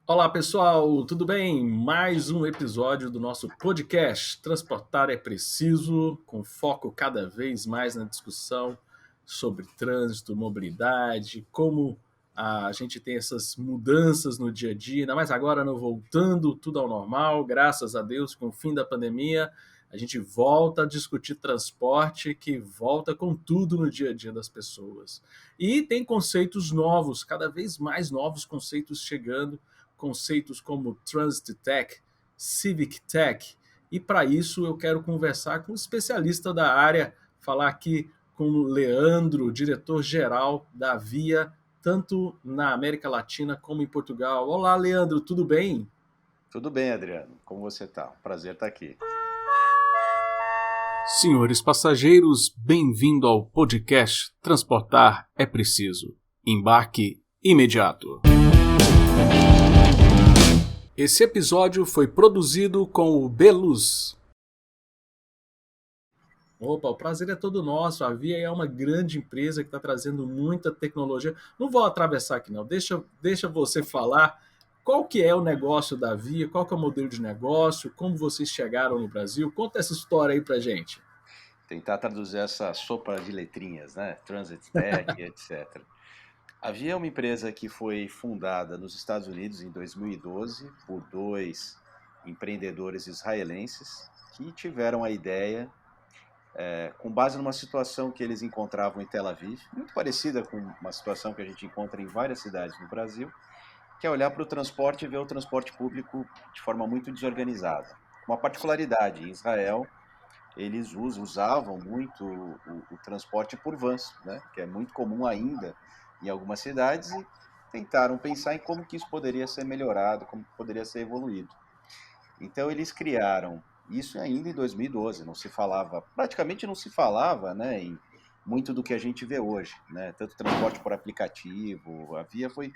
Olá pessoal, tudo bem? Mais um episódio do nosso podcast Transportar é Preciso, com foco cada vez mais na discussão sobre trânsito, mobilidade, como a gente tem essas mudanças no dia a dia, ainda mais agora não voltando tudo ao normal, graças a Deus, com o fim da pandemia, a gente volta a discutir transporte que volta com tudo no dia a dia das pessoas. E tem conceitos novos, cada vez mais novos conceitos chegando, conceitos como Transit Tech, Civic Tech, e para isso eu quero conversar com um especialista da área, falar aqui com o Leandro, diretor-geral da Via, tanto na América Latina como em Portugal. Olá, Leandro, tudo bem? Tudo bem, Adriano? Como você está? Prazer estar aqui. Senhores passageiros, bem-vindo ao podcast Transportar é Preciso. Embarque imediato. Esse episódio foi produzido com o Beluz. Opa, o prazer é todo nosso. A Via é uma grande empresa que está trazendo muita tecnologia. Não vou atravessar aqui não, deixa você falar qual que é o negócio da Via, qual que é o modelo de negócio, como vocês chegaram no Brasil. Conta essa história aí pra gente. Tentar traduzir essa sopa de letrinhas, né? Transit Tech, etc. A Via é uma empresa que foi fundada nos Estados Unidos em 2012 por dois empreendedores israelenses que tiveram a ideia, com base numa situação que eles encontravam em Tel Aviv, muito parecida com uma situação que a gente encontra em várias cidades no Brasil, que é olhar para o transporte e ver o transporte público de forma muito desorganizada. Uma particularidade, em Israel, eles usavam muito o transporte por vans, né? Que é muito comum ainda em algumas cidades, e tentaram pensar em como que isso poderia ser melhorado, como poderia ser evoluído. Então eles criaram isso ainda em 2012, não se falava, praticamente não se falava, né, em muito do que a gente vê hoje, né? Tanto transporte por aplicativo, a Via foi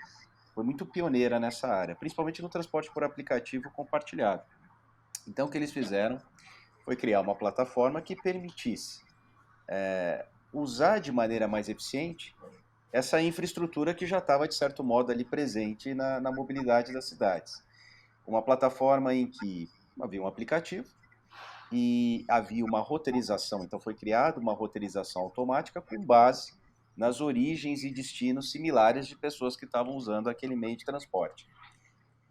muito pioneira nessa área, principalmente no transporte por aplicativo compartilhado. Então o que eles fizeram foi criar uma plataforma que permitisse usar de maneira mais eficiente essa infraestrutura que já estava, de certo modo, ali presente na mobilidade das cidades. Uma plataforma em que havia um aplicativo e havia uma roteirização, então foi criada uma roteirização automática com base nas origens e destinos similares de pessoas que estavam usando aquele meio de transporte.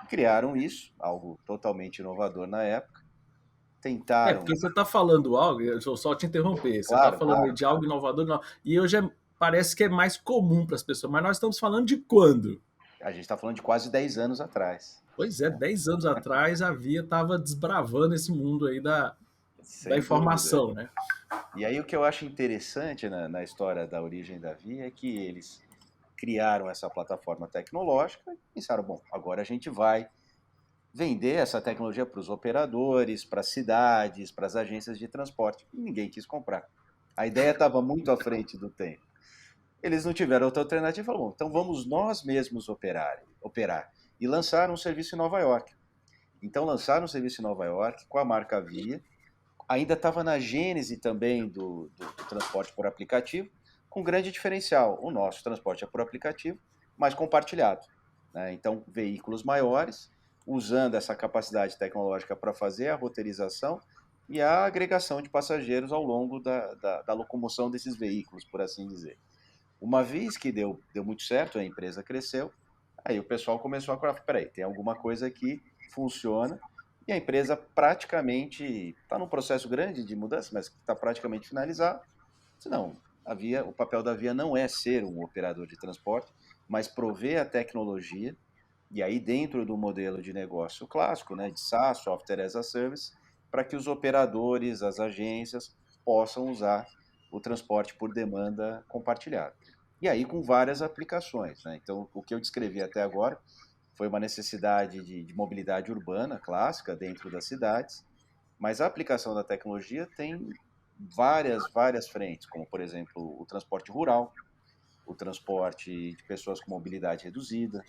Criaram isso, algo totalmente inovador na época, É, tentaram, porque você está falando algo, eu só te interromper, você está claro, falando aí claro, de algo inovador, não, e hoje parece que é mais comum para as pessoas, mas nós estamos falando de quando? a gente está falando de quase 10 anos atrás, Pois é, 10 anos atrás a Via estava desbravando esse mundo aí da sem dúvida. informação, né? E aí o que eu acho interessante na história da origem da Via é que eles criaram essa plataforma tecnológica e pensaram, bom, agora a gente vai vender essa tecnologia para os operadores, para as cidades, para as agências de transporte. E ninguém quis comprar. A ideia estava muito à frente do tempo. Eles não tiveram outra alternativa, falaram, bom, então vamos nós mesmos operar. E lançaram um serviço em Nova York. Então lançaram um serviço em Nova York com a marca Via, ainda estava na gênese também do transporte por aplicativo, com grande diferencial. O nosso transporte é por aplicativo, mas compartilhado, né? Então, veículos maiores, usando essa capacidade tecnológica para fazer a roteirização e a agregação de passageiros ao longo da locomoção desses veículos, por assim dizer. Uma vez que deu muito certo, a empresa cresceu, aí o pessoal começou a falar, peraí, tem alguma coisa que funciona, e a empresa praticamente está num processo grande de mudança, mas está praticamente finalizado. Não, o papel da Via não é ser um operador de transporte, mas prover a tecnologia, e aí dentro do modelo de negócio clássico, né, de SaaS, Software as a Service, para que os operadores, as agências, possam usar o transporte por demanda compartilhado. E aí com várias aplicações, né? Então, o que eu descrevi até agora foi uma necessidade de mobilidade urbana clássica dentro das cidades, mas a aplicação da tecnologia tem várias frentes, como, por exemplo, o transporte rural, o transporte de pessoas com mobilidade reduzida,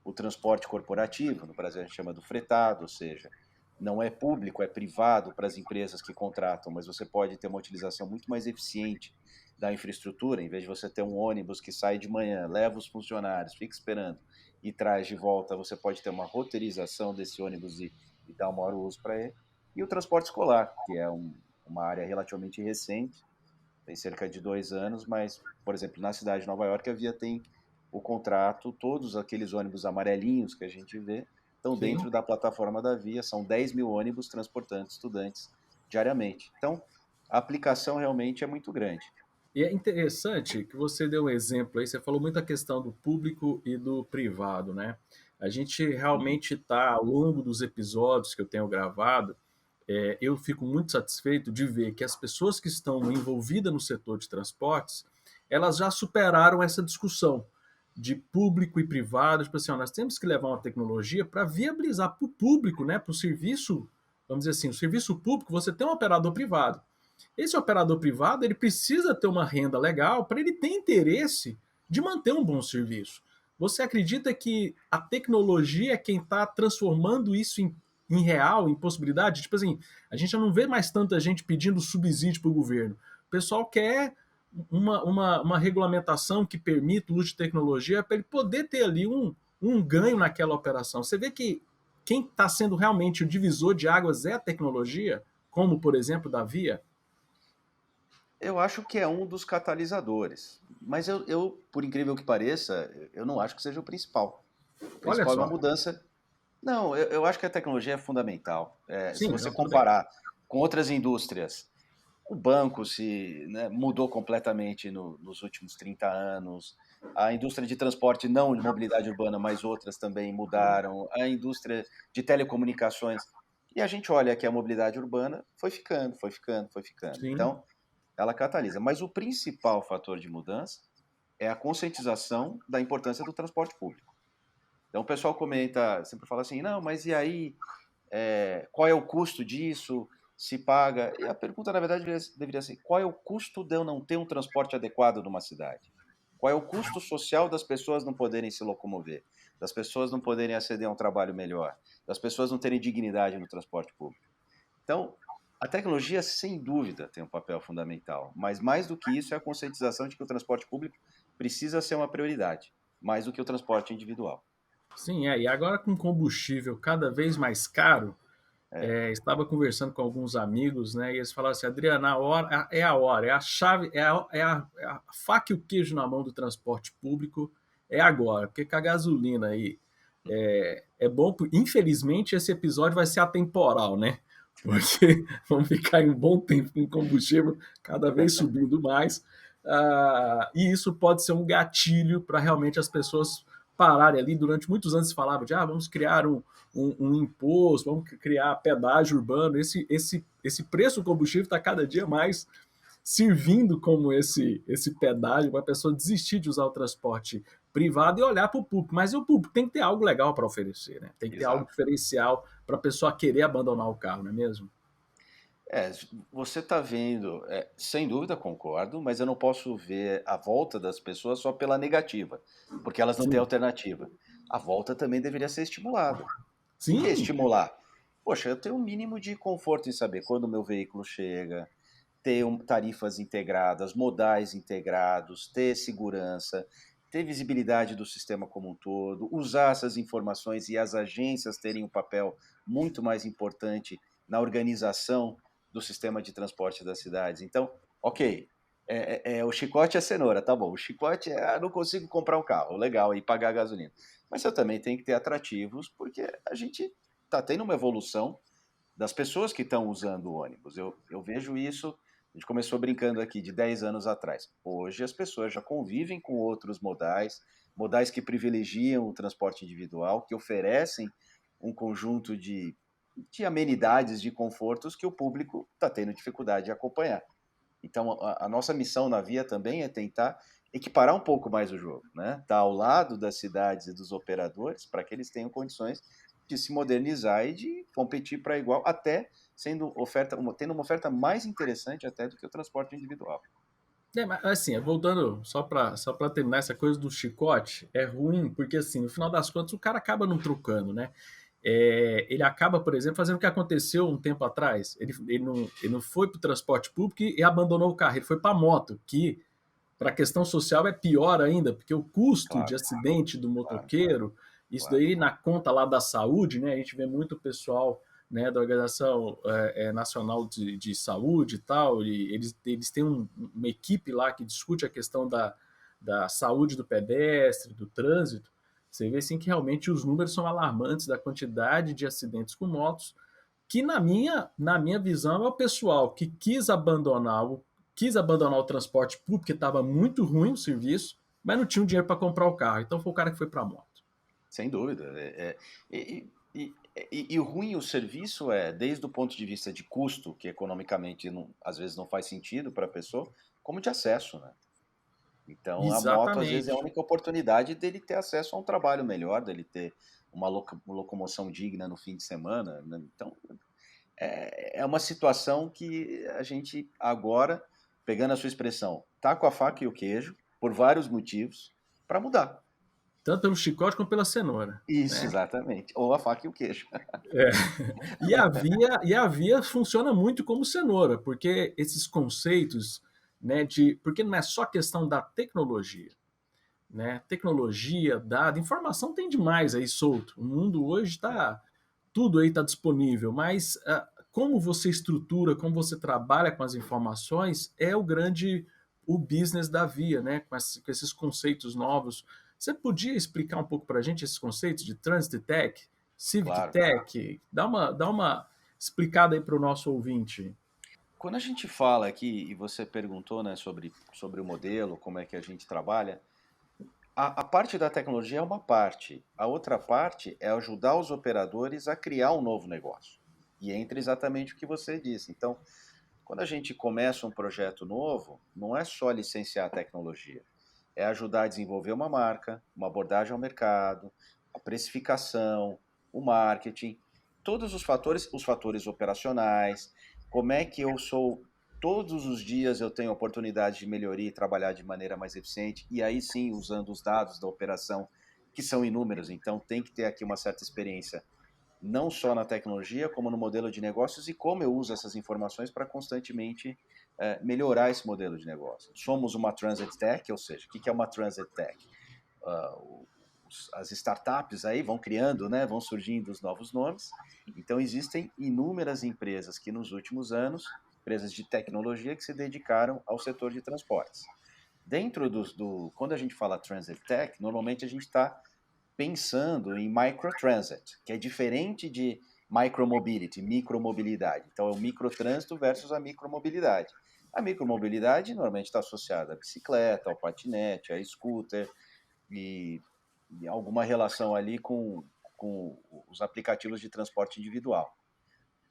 o transporte corporativo, no Brasil a gente chama do fretado, ou seja, não é público, é privado para as empresas que contratam, mas você pode ter uma utilização muito mais eficiente da infraestrutura, em vez de você ter um ônibus que sai de manhã, leva os funcionários, fica esperando e traz de volta, você pode ter uma roteirização desse ônibus e dar um maior uso para ele. E o transporte escolar, que é uma área relativamente recente, tem cerca de 2 anos, mas, por exemplo, na cidade de Nova York, a Via tem o contrato, todos aqueles ônibus amarelinhos que a gente vê estão Sim. dentro da plataforma da Via, são 10 mil ônibus transportando estudantes diariamente. Então, a aplicação realmente é muito grande. E é interessante que você deu um exemplo aí, você falou muito a questão do público e do privado, né? A gente Uhum. realmente está, ao longo dos episódios que eu tenho gravado, eu fico muito satisfeito de ver que as pessoas que estão envolvidas no setor de transportes, elas já superaram essa discussão de público e privado. Tipo assim, ó, nós temos que levar uma tecnologia para viabilizar para o público, né, para o serviço, vamos dizer assim, o serviço público, você tem um operador privado. Esse operador privado ele precisa ter uma renda legal para ele ter interesse de manter um bom serviço. Você acredita que a tecnologia é quem está transformando isso em real, em possibilidade? Tipo assim, a gente já não vê mais tanta gente pedindo subsídio para o governo. O pessoal quer uma regulamentação que permita o uso de tecnologia para ele poder ter ali um ganho naquela operação. Você vê que quem está sendo realmente o divisor de águas é a tecnologia, como, por exemplo, da Via. Eu acho que é um dos catalisadores, mas por incrível que pareça, eu não acho que seja o principal. O Olha principal é uma só. mudança. Não, eu acho que a tecnologia é fundamental. Se Sim, você não, tudo bem. comparar com outras indústrias, o banco se, né, mudou completamente nos últimos 30 anos. A indústria de transporte, não de mobilidade urbana, mas outras também mudaram. A indústria de telecomunicações. E a gente olha que a mobilidade urbana foi ficando, foi ficando, foi ficando. Sim, Então, ela catalisa. Mas o principal fator de mudança é a conscientização da importância do transporte público. Então, o pessoal comenta, sempre fala assim, não, mas e aí, qual é o custo disso? Se paga? E a pergunta, na verdade, deveria ser, qual é o custo de eu não ter um transporte adequado numa cidade? Qual é o custo social das pessoas não poderem se locomover? Das pessoas não poderem aceder a um trabalho melhor? Das pessoas não terem dignidade no transporte público? Então, a tecnologia, sem dúvida, tem um papel fundamental, mas mais do que isso é a conscientização de que o transporte público precisa ser uma prioridade, mais do que o transporte individual. sim, é. E agora com combustível cada vez mais caro, É, estava conversando com alguns amigos, né? E eles falaram assim, Adriana, a hora, é a chave, é a faca e o queijo na mão do transporte público é agora, porque com a gasolina aí é bom, infelizmente esse episódio vai ser atemporal, né? Porque vamos ficar em um bom tempo com combustível cada vez subindo mais. E isso pode ser um gatilho para realmente as pessoas pararem ali. Durante muitos anos se falava de vamos criar um imposto, vamos criar pedágio urbano. Esse preço do combustível está cada dia mais servindo como esse pedágio para a pessoa desistir de usar o transporte privado e olhar para o público. Mas o público tem que ter algo legal para oferecer, né? Tem que ter algo exato. diferencial para a pessoa querer abandonar o carro, não é mesmo? É, você está vendo, sem dúvida concordo, mas eu não posso ver a volta das pessoas só pela negativa, porque elas não têm Sim. alternativa. A volta também deveria ser estimulada. O que é Sim, estimular? Poxa, eu tenho um mínimo de conforto em saber quando o meu veículo chega, ter tarifas integradas, modais integrados, ter segurança, ter visibilidade do sistema como um todo, usar essas informações e as agências terem um papel muito mais importante na organização do sistema de transporte das cidades. Então, ok, o chicote é a cenoura, tá bom. O chicote é, não consigo comprar um carro, legal, e pagar a gasolina. Mas eu também tenho que ter atrativos, porque a gente está tendo uma evolução das pessoas que estão usando o ônibus. Eu vejo isso, a gente começou brincando aqui de 10 anos atrás. Hoje as pessoas já convivem com outros modais, modais que privilegiam o transporte individual, que oferecem um conjunto de amenidades, de confortos que o público está tendo dificuldade de acompanhar. Então, a nossa missão na Via também é tentar equiparar um pouco mais o jogo, né? Tá ao lado das cidades e dos operadores para que eles tenham condições de se modernizar e de competir para igual, até tendo uma oferta mais interessante até do que o transporte individual. mas assim, voltando só para terminar essa coisa do chicote, é ruim porque assim, no final das contas o cara acaba não trocando, né? Ele acaba, por exemplo, fazendo o que aconteceu um tempo atrás. Ele não foi para o transporte público e abandonou o carro, ele foi para a moto, que para a questão social é pior ainda, porque o custo de Claro, acidente do claro. motoqueiro, Isso claro. daí na conta lá da saúde, né? A gente vê muito pessoal, né, da Organização Nacional de Saúde e tal, e eles têm uma equipe lá que discute a questão da saúde do pedestre, do trânsito. Você vê assim que realmente os números são alarmantes da quantidade de acidentes com motos, que na minha visão é o pessoal que quis abandonar o transporte público, porque estava muito ruim o serviço, mas não tinha o dinheiro para comprar o carro. Então foi o cara que foi para a moto. Sem dúvida. E o ruim, o serviço desde o ponto de vista de custo, que economicamente às vezes não faz sentido para a pessoa, como de acesso, né? Então a moto às vezes é a Exatamente. única oportunidade dele ter acesso a um trabalho melhor, dele ter uma locomoção digna no fim de semana, né? Então é uma situação que a gente agora, pegando a sua expressão, tá com a faca e o queijo, por vários motivos, para mudar. Tanto pelo chicote como pela cenoura, Isso, né? exatamente. Ou a faca e o queijo. É. E a via funciona muito como cenoura, porque esses conceitos, né, porque não é só questão da tecnologia, né? Tecnologia, dado, informação tem demais aí solto. O mundo hoje É, está tudo aí está disponível, mas como você estrutura, como você trabalha com as informações é o business da Via, né? Com esses conceitos novos. Você podia explicar um pouco para a gente esses conceitos de Transit Tech, Civic claro. Tech? Dá uma explicada aí para o nosso ouvinte. Quando a gente fala aqui, e você perguntou, né, sobre o modelo, como é que a gente trabalha, a parte da tecnologia é uma parte. A outra parte é ajudar os operadores a criar um novo negócio. E entra exatamente o que você disse. Então, quando a gente começa um projeto novo, não é só licenciar a tecnologia, é ajudar a desenvolver uma marca, uma abordagem ao mercado, a precificação, o marketing, todos os fatores operacionais, como é que eu sou, todos os dias eu tenho oportunidade de melhoria e trabalhar de maneira mais eficiente, e aí sim usando os dados da operação, que são inúmeros, então tem que ter aqui uma certa experiência não só na tecnologia, como no modelo de negócios e como eu uso essas informações para constantemente melhorar esse modelo de negócio. Somos uma Transit Tech, ou seja, o que é uma Transit Tech? As startups aí vão criando, né, vão surgindo os novos nomes. Então existem inúmeras empresas que nos últimos anos, empresas de tecnologia que se dedicaram ao setor de transportes. Dentro quando a gente fala Transit Tech, normalmente a gente está pensando em microtransit, que é diferente de micromobility, micromobilidade. Então, é o microtrânsito versus a micromobilidade. A micromobilidade normalmente está associada à bicicleta, ao patinete, a scooter e, e alguma relação ali com os aplicativos de transporte individual.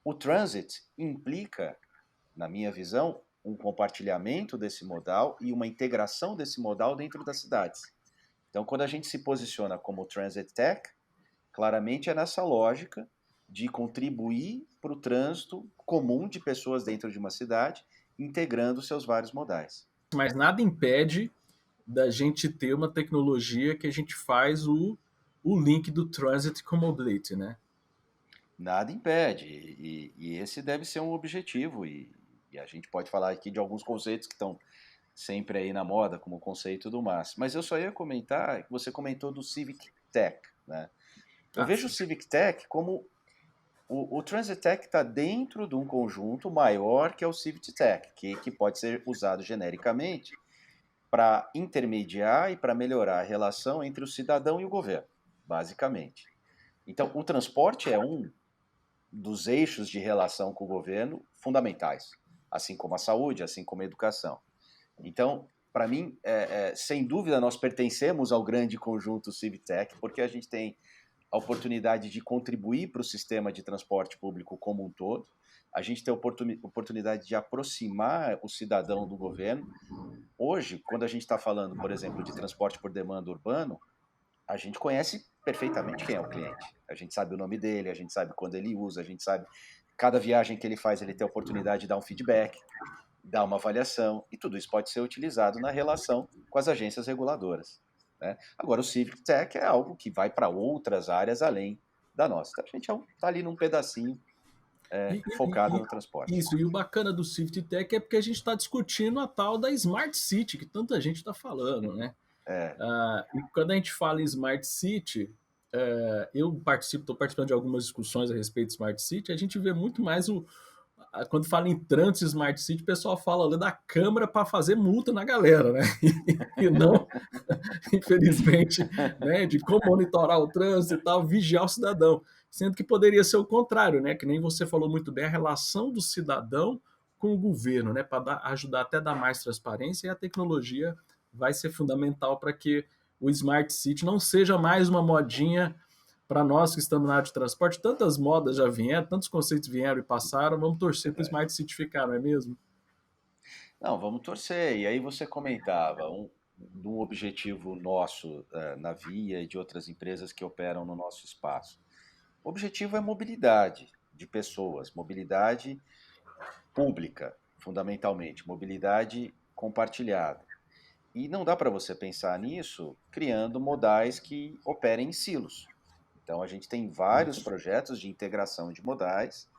O transit implica, na minha visão, um compartilhamento desse modal e uma integração desse modal dentro das cidades. Então, quando a gente se posiciona como Transit Tech, claramente é nessa lógica de contribuir para o trânsito comum de pessoas dentro de uma cidade, integrando seus vários modais. Mas nada impede da gente ter uma tecnologia que a gente faz o link do transit com mobility, né? Nada impede, e esse deve ser um objetivo, e a gente pode falar aqui de alguns conceitos que estão sempre aí na moda, como o conceito do MAS. Mas eu só ia comentar, você comentou do Civic Tech, né? Eu Ah, vejo o sim. Civic Tech como o Transit Tech está dentro de um conjunto maior que é o Civic Tech, que pode ser usado genericamente para intermediar e para melhorar a relação entre o cidadão e o governo, basicamente. Então, o transporte é um dos eixos de relação com o governo fundamentais, assim como a saúde, assim como a educação. Então, para mim, sem dúvida, nós pertencemos ao grande conjunto Civitec, porque a gente tem a oportunidade de contribuir para o sistema de transporte público como um todo, a gente tem a oportunidade de aproximar o cidadão do governo. Hoje, quando a gente está falando, por exemplo, de transporte por demanda urbano, a gente conhece perfeitamente quem é o cliente. A gente sabe o nome dele, a gente sabe quando ele usa, a gente sabe cada viagem que ele faz, ele tem a oportunidade de dar um feedback, dar uma avaliação, e tudo isso pode ser utilizado na relação com as agências reguladoras, né? Agora, o Civic Tech é algo que vai para outras áreas além da nossa. Então, a gente está ali num pedacinho E, focado no transporte. isso, e o bacana do Swift Tech é porque a gente está discutindo a tal da Smart City, que tanta gente está falando, né? É, E quando a gente fala em Smart City, eu estou participando de algumas discussões a respeito de Smart City, a gente vê muito mais quando fala em trânsito Smart City, o pessoal fala ali da câmera para fazer multa na galera, né? E não, infelizmente, né, de como monitorar o trânsito e tal, vigiar o cidadão. Sendo que poderia ser o contrário, né? Que nem você falou muito bem, a relação do cidadão com o governo, né? Para ajudar até a dar mais transparência, e a tecnologia vai ser fundamental para que o Smart City não seja mais uma modinha para nós que estamos na área de transporte. Tantas modas já vieram, tantos conceitos vieram e passaram, vamos torcer para o Smart City ficar, não é mesmo? Não, vamos torcer. E aí você comentava de um objetivo nosso na Via e de outras empresas que operam no nosso espaço. O objetivo é mobilidade de pessoas, mobilidade pública, fundamentalmente, mobilidade compartilhada. E não dá para você pensar nisso criando modais que operem em silos. Então a gente tem vários Isso. projetos de integração de modais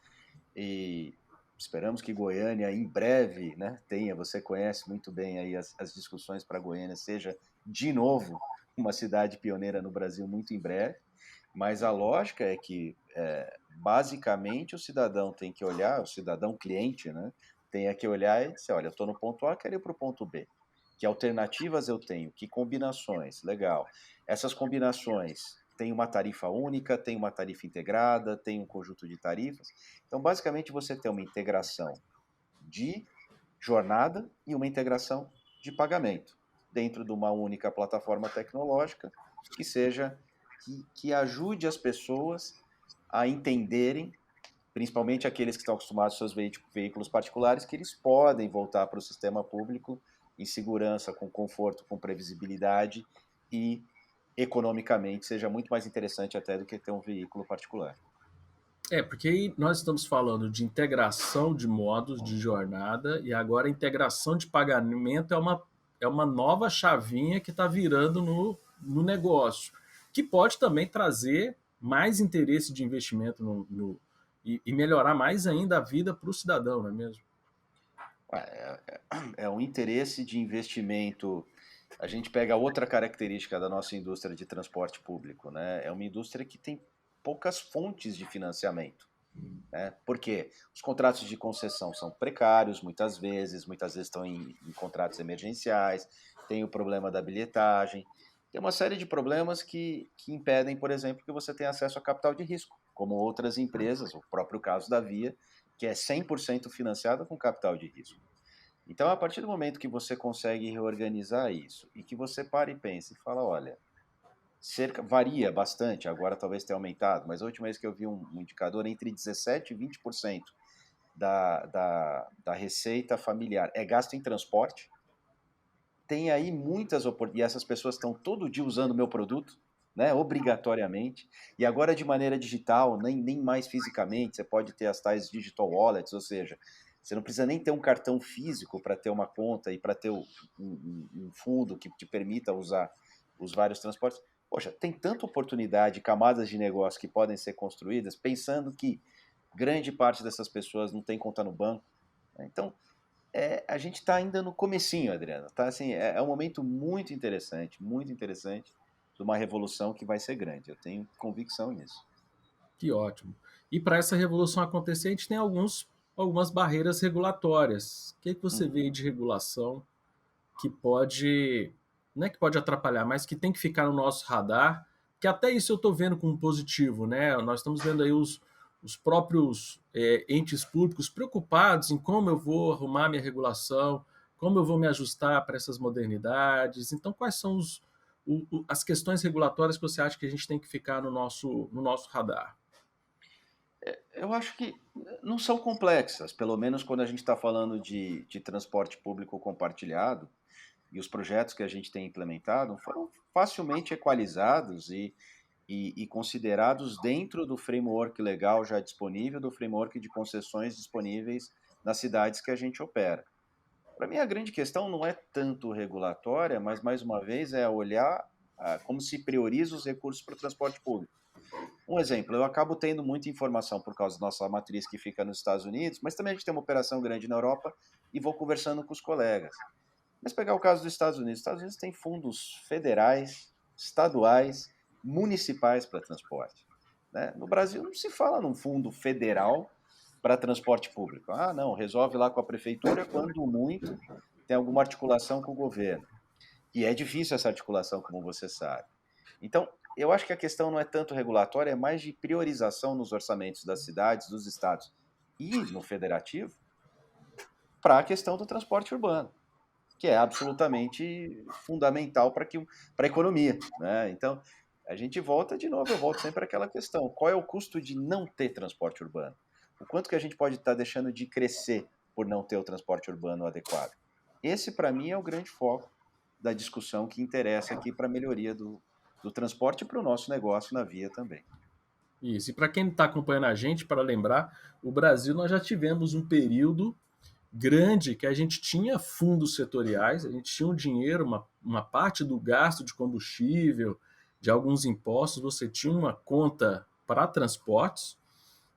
e esperamos que Goiânia em breve, né, tenha, você conhece muito bem aí as discussões para Goiânia, seja de novo uma cidade pioneira no Brasil muito em breve, mas a lógica é que basicamente o cidadão tem que olhar, o cidadão cliente, né, tem que olhar e dizer, olha, eu estou no ponto A, quero ir para o ponto B. Que alternativas eu tenho? Que combinações? Legal. Essas combinações tem uma tarifa única, tem uma tarifa integrada, tem um conjunto de tarifas. Então, basicamente, você tem uma integração de jornada e uma integração de pagamento dentro de uma única plataforma tecnológica que seja que ajude as pessoas a entenderem, principalmente aqueles que estão acostumados com seus veículos particulares, que eles podem voltar para o sistema público em segurança, com conforto, com previsibilidade e economicamente seja muito mais interessante até do que ter um veículo particular. Porque aí nós estamos falando de integração de modos de jornada e agora a integração de pagamento é uma nova chavinha que está virando no negócio, que pode também trazer mais interesse de investimento e melhorar mais ainda a vida para o cidadão, não é mesmo? É um interesse de investimento. A gente pega outra característica da nossa indústria de transporte público, né? É uma indústria que tem poucas fontes de financiamento, né? Porque os contratos de concessão são precários, muitas vezes estão em contratos emergenciais, tem o problema da bilhetagem, tem uma série de problemas que impedem, por exemplo, que você tenha acesso a capital de risco, como outras empresas, o próprio caso da Via, que é 100% financiada com capital de risco. Então, a partir do momento que você consegue reorganizar isso e que você para e pensa e fala, olha, varia bastante, agora talvez tenha aumentado, mas a última vez que eu vi um indicador entre 17% e 20% da receita familiar é gasto em transporte. Tem aí muitas oportunidades, e essas pessoas estão todo dia usando o meu produto, né, obrigatoriamente, e agora de maneira digital, nem mais fisicamente, você pode ter as tais digital wallets, ou seja, você não precisa nem ter um cartão físico para ter uma conta e para ter um fundo que te permita usar os vários transportes. Poxa, tem tanta oportunidade, camadas de negócio que podem ser construídas, pensando que grande parte dessas pessoas não tem conta no banco, né? Então, a gente está ainda no comecinho, Adriano. Tá? Assim, é um momento muito interessante, de uma revolução que vai ser grande. Eu tenho convicção nisso. Que ótimo. E para essa revolução acontecer, a gente tem algumas barreiras regulatórias. O que você vê Uhum. aí de regulação que pode, não é que pode atrapalhar, mas que tem que ficar no nosso radar, que até isso eu estou vendo como positivo, né? Nós estamos vendo aí os próprios entes públicos preocupados em como eu vou arrumar minha regulação, como eu vou me ajustar para essas modernidades. Então, quais são as questões regulatórias que você acha que a gente tem que ficar no nosso radar? Eu acho que não são complexas, pelo menos quando a gente está falando de transporte público compartilhado, e os projetos que a gente tem implementado foram facilmente equalizados e considerados dentro do framework legal já disponível, do framework de concessões disponíveis nas cidades que a gente opera. Para mim, a grande questão não é tanto regulatória, mas, mais uma vez, é olhar como se prioriza os recursos para o transporte público. Um exemplo, eu acabo tendo muita informação por causa da nossa matriz que fica nos Estados Unidos, mas também a gente tem uma operação grande na Europa e vou conversando com os colegas. Mas pegar o caso dos Estados Unidos tem fundos federais, estaduais municipais para transporte, né? No Brasil não se fala num fundo federal para transporte público. Ah, não, resolve lá com a prefeitura quando muito tem alguma articulação com o governo. E é difícil essa articulação, como você sabe. Então, eu acho que a questão não é tanto regulatória, é mais de priorização nos orçamentos das cidades, dos estados e no federativo para a questão do transporte urbano, que é absolutamente fundamental para a economia, né? Então, a gente volta de novo, eu volto sempre àquela questão: qual é o custo de não ter transporte urbano? O quanto que a gente pode estar deixando de crescer por não ter o transporte urbano adequado? Esse, para mim, é o grande foco da discussão que interessa aqui para a melhoria do transporte e para o nosso negócio na via também. Isso. E para quem está acompanhando a gente, para lembrar, o Brasil nós já tivemos um período grande que a gente tinha fundos setoriais, a gente tinha um dinheiro, uma parte do gasto de combustível, de alguns impostos, você tinha uma conta para transportes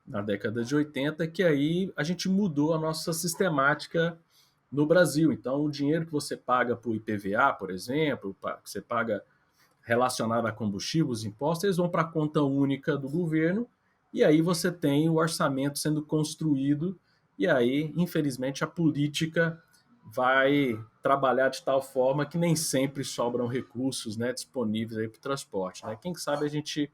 na década de 80, que aí a gente mudou a nossa sistemática no Brasil. Então, o dinheiro que você paga para o IPVA, por exemplo, que você paga relacionado a combustível, os impostos, eles vão para a conta única do governo, e aí você tem o orçamento sendo construído, e aí, infelizmente, a política vai trabalhar de tal forma que nem sempre sobram recursos, né, disponíveis para o transporte. Né? Quem sabe a gente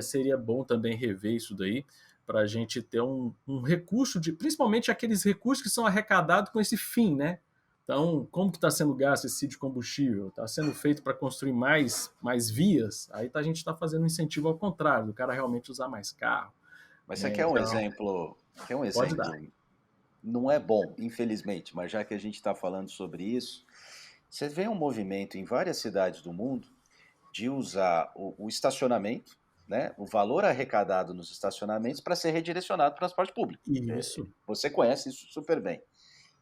seria bom também rever isso daí, para a gente ter um recurso, principalmente aqueles recursos que são arrecadados com esse fim, né? Então, como que está sendo gasto esse de combustível? Está sendo feito para construir mais vias? Aí a gente está fazendo um incentivo ao contrário, do cara realmente usar mais carro. Mas você Né? quer um Então, exemplo? Quer um pode dar. exemplo? Não é bom, infelizmente, mas já que a gente está falando sobre isso, você vê um movimento em várias cidades do mundo de usar o estacionamento, né, o valor arrecadado nos estacionamentos para ser redirecionado para o transporte público. Isso. Você conhece isso super bem.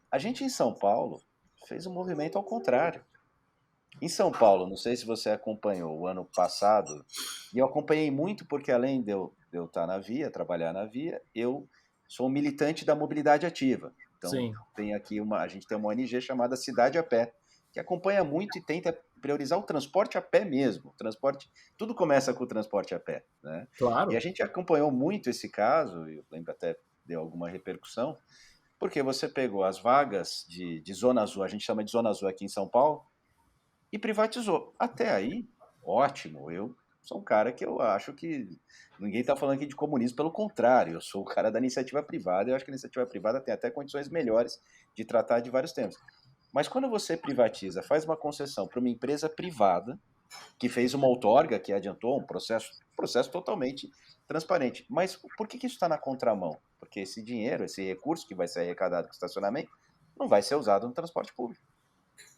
A gente em São Paulo fez um movimento ao contrário. Em São Paulo, não sei se você acompanhou o ano passado, e eu acompanhei muito porque além de eu estar na Via, trabalhar na Via, eu sou um militante da mobilidade ativa. Então, Sim. a gente tem uma ONG chamada Cidade a Pé, que acompanha muito e tenta priorizar o transporte a pé mesmo. Tudo começa com o transporte a pé, né? E a Claro. gente acompanhou muito esse caso, eu lembro até deu alguma repercussão, porque você pegou as vagas de Zona Azul, a gente chama de Zona Azul aqui em São Paulo, e privatizou. Até aí, ótimo. Eu sou um cara que eu acho que ninguém está falando aqui de comunismo, pelo contrário, eu sou o cara da iniciativa privada. Eu acho que a iniciativa privada tem até condições melhores de tratar de vários temas. Mas quando você privatiza, faz uma concessão para uma empresa privada que fez uma outorga, que adiantou um processo totalmente transparente. Mas por que isso está na contramão? Porque esse dinheiro, esse recurso que vai ser arrecadado com estacionamento, não vai ser usado no transporte público.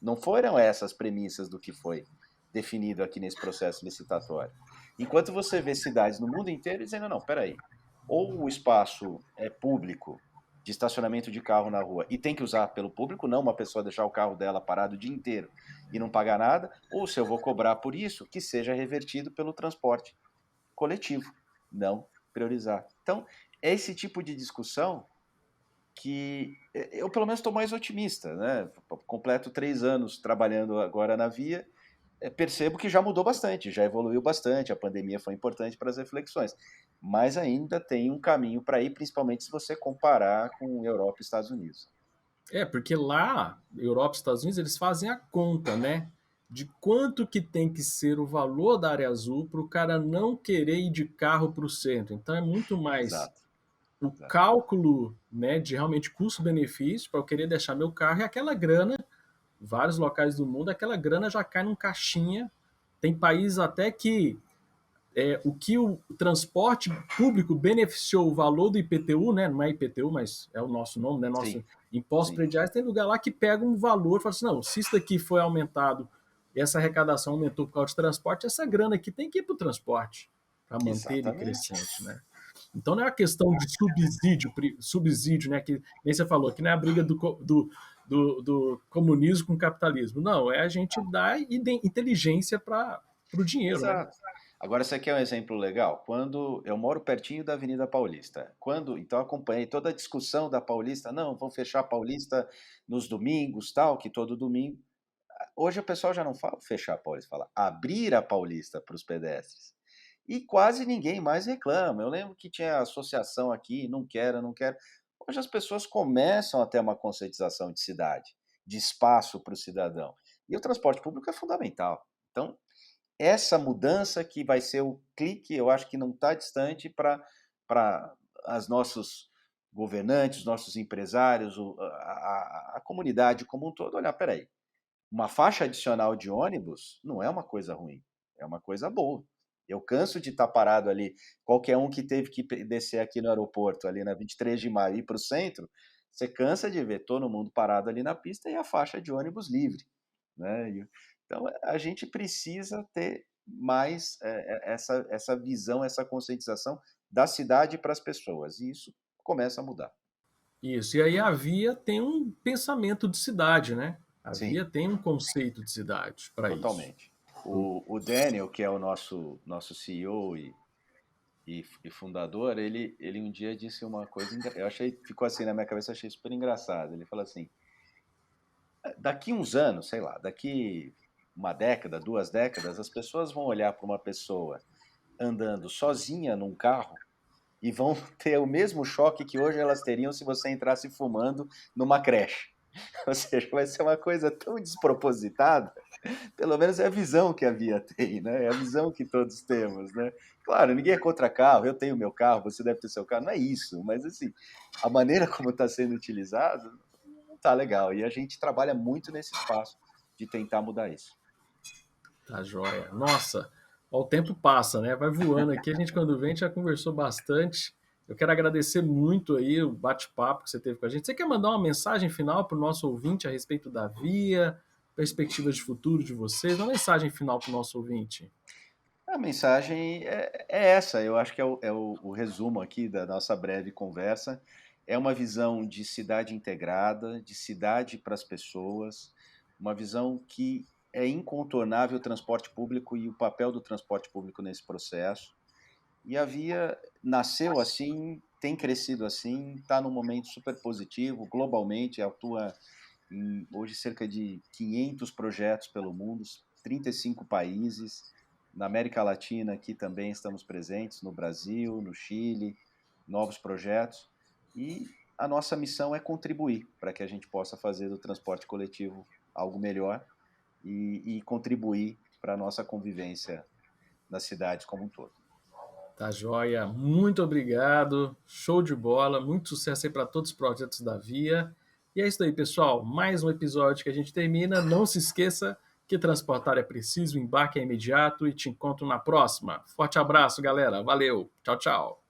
Não foram essas premissas do que foi definido aqui nesse processo licitatório. Enquanto você vê cidades no mundo inteiro dizendo, não, peraí, ou o espaço é público de estacionamento de carro na rua e tem que usar pelo público, não uma pessoa deixar o carro dela parado o dia inteiro e não pagar nada, ou se eu vou cobrar por isso, que seja revertido pelo transporte coletivo, não priorizar. Então, é esse tipo de discussão que eu pelo menos estou mais otimista, né? Completo 3 anos trabalhando agora na Via, percebo que já mudou bastante, já evoluiu bastante, a pandemia foi importante para as reflexões, mas ainda tem um caminho para ir, principalmente se você comparar com Europa e Estados Unidos. Porque lá, Europa e Estados Unidos, eles fazem a conta, né? De quanto que tem que ser o valor da área azul para o cara não querer ir de carro para o centro. Então é muito mais Exato, o exato. cálculo, né, de realmente custo-benefício para eu querer deixar meu carro, e aquela grana, vários locais do mundo, aquela grana já cai num caixinha. Tem países até que o que o transporte público beneficiou o valor do IPTU, né? Não é IPTU, mas é o nosso nome, né? Nosso Sim, imposto sim, prediais, tem lugar lá que pega um valor e fala assim, não, se isso daqui foi aumentado, essa arrecadação aumentou por causa de transporte, essa grana aqui tem que ir para o transporte, para manter ele exatamente. crescente, né? Então não é uma questão de subsídio, né? Que nem você falou, que não é a briga do comunismo com o capitalismo. Não, é a gente dar inteligência para o dinheiro, né? Exato. Agora, você quer um exemplo legal? Quando eu moro pertinho da Avenida Paulista, então acompanhei toda a discussão da Paulista, não, vão fechar a Paulista nos domingos, tal, que todo domingo. Hoje o pessoal já não fala fechar a Paulista, fala abrir a Paulista para os pedestres. e quase ninguém mais reclama. Eu lembro que tinha associação aqui, não quero, não quero. Hoje as pessoas começam a ter uma conscientização de cidade, de espaço para o cidadão. E o transporte público é fundamental. Então, essa mudança que vai ser o clique, eu acho que não está distante para os nossos governantes, nossos empresários, a comunidade como um todo. Olha, peraí, uma faixa adicional de ônibus não é uma coisa ruim, é uma coisa boa. Eu canso de estar parado ali, qualquer um que teve que descer aqui no aeroporto, ali na 23 de maio, e ir para o centro, você cansa de ver todo mundo parado ali na pista e a faixa de ônibus livre, né? Então a gente precisa ter mais essa visão, essa conscientização da cidade para as pessoas, e isso começa a mudar. Isso. E aí a Via tem um pensamento de cidade, né? A Sim. Via tem um conceito de cidade para isso. Totalmente. O Daniel, que é o nosso CEO e fundador, ele um dia disse uma coisa, eu achei, ficou assim na minha cabeça, achei super engraçado. Ele falou assim: daqui uns anos, sei lá, daqui uma década, 2 décadas, as pessoas vão olhar para uma pessoa andando sozinha num carro e vão ter o mesmo choque que hoje elas teriam se você entrasse fumando numa creche. Ou seja, vai ser uma coisa tão despropositada. Pelo menos é a visão que a Via tem, né? É a visão que todos temos, né? Claro, ninguém é contra carro, eu tenho meu carro, você deve ter seu carro, não é isso, mas assim, a maneira como está sendo utilizado não está legal. E a gente trabalha muito nesse espaço de tentar mudar isso. Tá joia. Nossa, ó, o tempo passa, né? Vai voando aqui. A gente, quando vem, já conversou bastante. Eu quero agradecer muito aí o bate-papo que você teve com a gente. Você quer mandar uma mensagem final para o nosso ouvinte a respeito da Via, perspectivas de futuro de vocês? Uma mensagem final para o nosso ouvinte. A mensagem é essa, eu acho que é o resumo aqui da nossa breve conversa. É uma visão de cidade integrada, de cidade para as pessoas, uma visão que é incontornável o transporte público e o papel do transporte público nesse processo. E a Via nasceu assim, tem crescido assim, está num momento super positivo, globalmente, atua em hoje cerca de 500 projetos pelo mundo, 35 países. Na América Latina aqui também estamos presentes, no Brasil, no Chile, novos projetos. E a nossa missão é contribuir para que a gente possa fazer do transporte coletivo algo melhor e contribuir para a nossa convivência nas cidades como um todo. Tá joia. Muito obrigado. Show de bola. Muito sucesso aí para todos os projetos da Via. E é isso aí, pessoal. Mais um episódio que a gente termina. Não se esqueça que transportar é preciso, embarque é imediato e te encontro na próxima. Forte abraço, galera. Valeu. Tchau, tchau.